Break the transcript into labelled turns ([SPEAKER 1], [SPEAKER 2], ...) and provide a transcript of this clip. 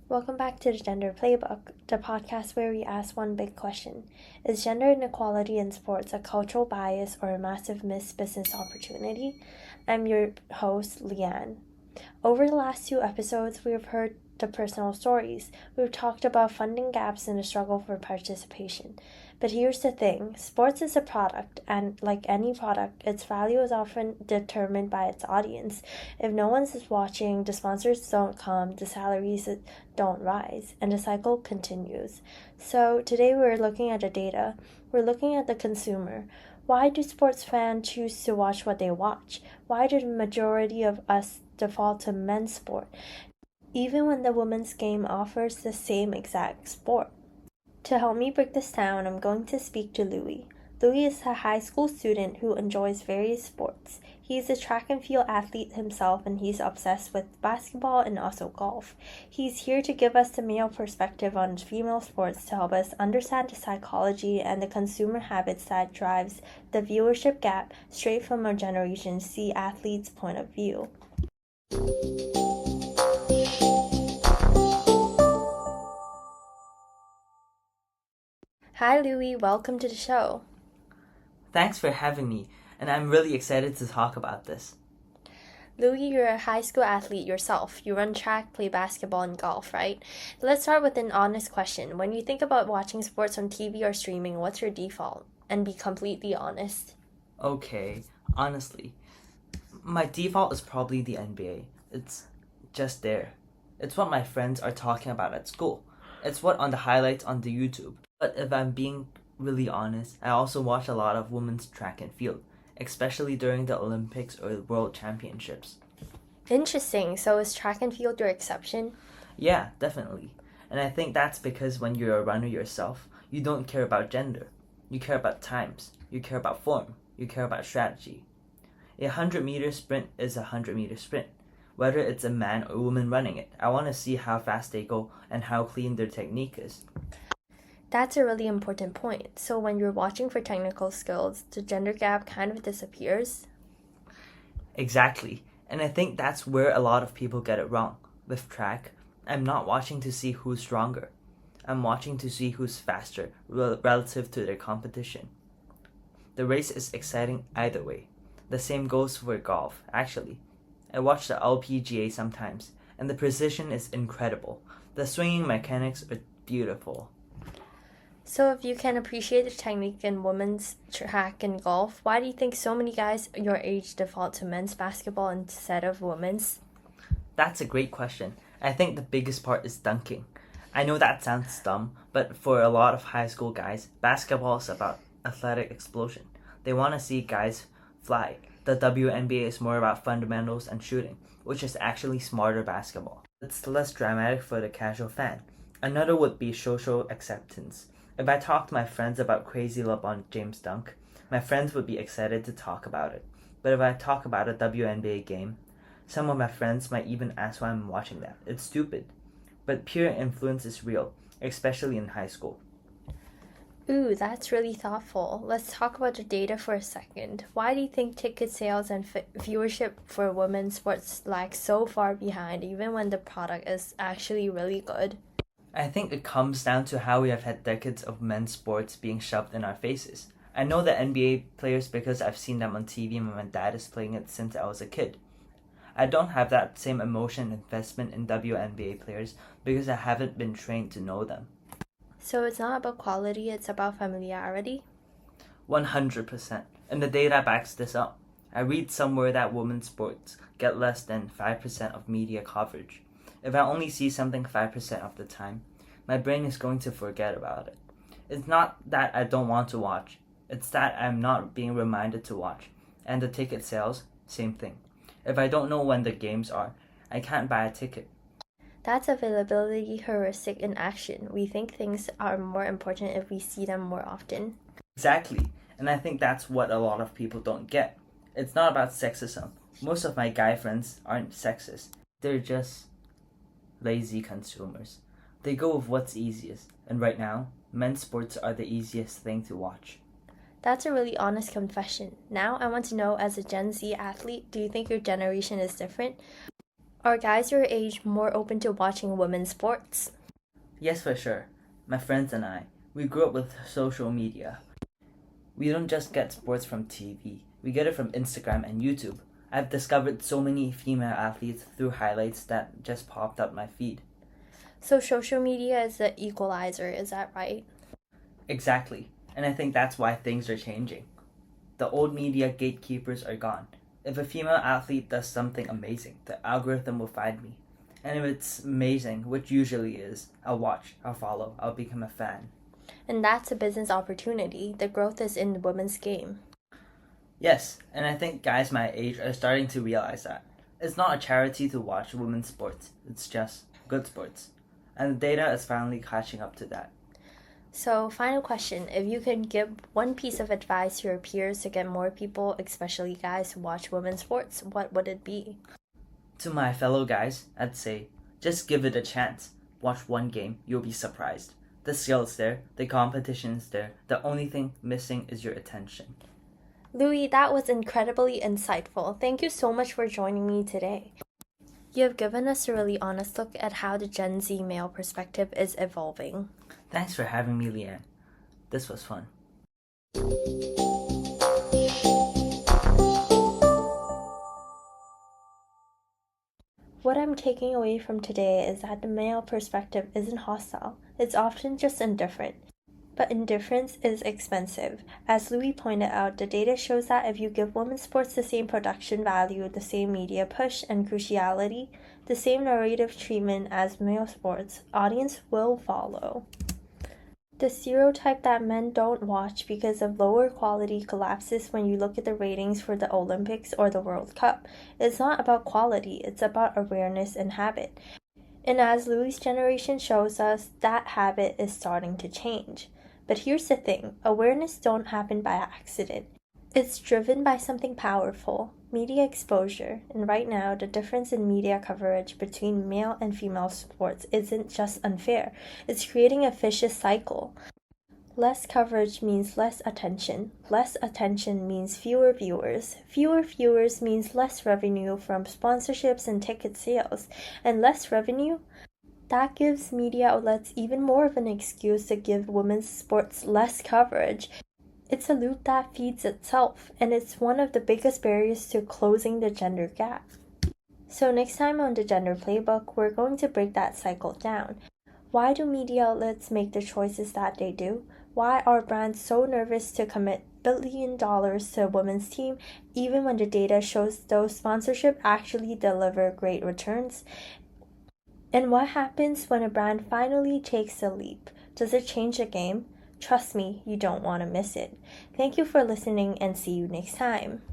[SPEAKER 1] Welcome back to the Gender Playbook, the podcast where we ask one big question. Is gender inequality in sports a cultural bias or a massive missed business opportunity? I'm your host, Leanne. Over the last 2 episodes, we have heard the personal stories. We've talked about funding gaps and the struggle for participation. But here's the thing, sports is a product, and like any product, its value is often determined by its audience. If no one's watching, the sponsors don't come, the salaries don't rise, and the cycle continues. So today we're looking at the data. We're looking at the consumer. Why do sports fans choose to watch what they watch? Why do the majority of us default to men's sport, even when the women's game offers the same exact sport? To help me break this down, I'm going to speak to Louis. Louis is a high school student who enjoys various sports. He's a track and field athlete himself, and he's obsessed with basketball and also golf. He's here to give us the male perspective on female sports to help us understand the psychology and the consumer habits that drives the viewership gap straight from our Generation Z athletes' point of view. Hi Louis, welcome to the show.
[SPEAKER 2] Thanks for having me, and I'm really excited to talk about this.
[SPEAKER 1] Louis, you're a high school athlete yourself. You run track, play basketball, and golf, right? Let's start with an honest question. When you think about watching sports on TV or streaming, what's your default? And be completely honest.
[SPEAKER 2] Okay, honestly, my default is probably the NBA. It's just there. It's what my friends are talking about at school. It's what on the highlights on the YouTube. But if I'm being really honest, I also watch a lot of women's track and field, especially during the Olympics or World Championships.
[SPEAKER 1] Interesting. So is track and field your exception?
[SPEAKER 2] Yeah, definitely. And I think that's because when you're a runner yourself, you don't care about gender. You care about times. You care about form. You care about strategy. A 100-meter sprint is a 100-meter sprint. Whether it's a man or woman running it, I want to see how fast they go and how clean their technique is.
[SPEAKER 1] That's a really important point. So when you're watching for technical skills, the gender gap kind of disappears?
[SPEAKER 2] Exactly. And I think that's where a lot of people get it wrong. With track, I'm not watching to see who's stronger. I'm watching to see who's faster relative to their competition. The race is exciting either way. The same goes for golf, actually. I watch the LPGA sometimes, and the precision is incredible. The swinging mechanics are beautiful.
[SPEAKER 1] So if you can appreciate the technique in women's track and golf, why do you think so many guys your age default to men's basketball instead of women's?
[SPEAKER 2] That's a great question. I think the biggest part is dunking. I know that sounds dumb, but for a lot of high school guys, basketball is about athletic explosion. They want to see guys fly. The WNBA is more about fundamentals and shooting, which is actually smarter basketball. It's less dramatic for the casual fan. Another would be social acceptance. If I talk to my friends about crazy LeBron James dunk, my friends would be excited to talk about it. But if I talk about a WNBA game, some of my friends might even ask why I'm watching that. It's stupid. But peer influence is real, especially in high school.
[SPEAKER 1] Ooh, that's really thoughtful. Let's talk about the data for a second. Why do you think ticket sales and viewership for women's sports lag so far behind, even when the product is actually really good?
[SPEAKER 2] I think it comes down to how we have had decades of men's sports being shoved in our faces. I know the NBA players because I've seen them on TV and my dad is playing it since I was a kid. I don't have that same emotion and investment in WNBA players because I haven't been trained to know them.
[SPEAKER 1] So it's not about quality, it's about familiarity?
[SPEAKER 2] 100%. And the data backs this up. I read somewhere that women's sports get less than 5% of media coverage. If I only see something 5% of the time, my brain is going to forget about it. It's not that I don't want to watch. It's that I'm not being reminded to watch. And the ticket sales, same thing. If I don't know when the games are, I can't buy a ticket.
[SPEAKER 1] That's availability heuristic in action. We think things are more important if we see them more often.
[SPEAKER 2] Exactly. And I think that's what a lot of people don't get. It's not about sexism. Most of my guy friends aren't sexist. They're just lazy consumers. They go with what's easiest. And right now, men's sports are the easiest thing to watch.
[SPEAKER 1] That's a really honest confession. Now I want to know, as a Gen Z athlete, do you think your generation is different? Are guys your age more open to watching women's sports?
[SPEAKER 2] Yes, for sure. My friends and I, we grew up with social media. We don't just get sports from TV, we get it from Instagram and YouTube. I've discovered so many female athletes through highlights that just popped up my feed.
[SPEAKER 1] So social media is the equalizer, is that right?
[SPEAKER 2] Exactly, and I think that's why things are changing. The old media gatekeepers are gone. If a female athlete does something amazing, the algorithm will find me. And if it's amazing, which usually is, I'll watch, I'll follow, I'll become a fan.
[SPEAKER 1] And that's a business opportunity. The growth is in the women's game.
[SPEAKER 2] Yes, and I think guys my age are starting to realize that. It's not a charity to watch women's sports, it's just good sports. And the data is finally catching up to that.
[SPEAKER 1] So, final question. If you could give one piece of advice to your peers to get more people, especially guys, to watch women's sports, what would it be?
[SPEAKER 2] To my fellow guys, I'd say, just give it a chance. Watch one game, you'll be surprised. The skill's there, the competition's there, the only thing missing is your attention.
[SPEAKER 1] Louis, that was incredibly insightful. Thank you so much for joining me today. You have given us a really honest look at how the Gen Z male perspective is evolving.
[SPEAKER 2] Thanks for having me, Leanne. This was fun.
[SPEAKER 1] What I'm taking away from today is that the male perspective isn't hostile. It's often just indifferent. But indifference is expensive. As Louis pointed out, the data shows that if you give women's sports the same production value, the same media push and cruciality, the same narrative treatment as male sports, audience will follow. The stereotype that men don't watch because of lower quality collapses when you look at the ratings for the Olympics or the World Cup. It's not about quality, it's about awareness and habit. And as Louis' generation shows us, that habit is starting to change. But here's the thing, awareness don't happen by accident. It's driven by something powerful, media exposure, and right now the difference in media coverage between male and female sports isn't just unfair, it's creating a vicious cycle. Less coverage means less attention means fewer viewers means less revenue from sponsorships and ticket sales, and less revenue? That gives media outlets even more of an excuse to give women's sports less coverage. It's a loop that feeds itself, and it's one of the biggest barriers to closing the gender gap. So next time on the Gender Playbook, we're going to break that cycle down. Why do media outlets make the choices that they do? Why are brands so nervous to commit $billion to a women's team, even when the data shows those sponsorships actually deliver great returns? And what happens when a brand finally takes the leap? Does it change the game? Trust me, you don't want to miss it. Thank you for listening and see you next time.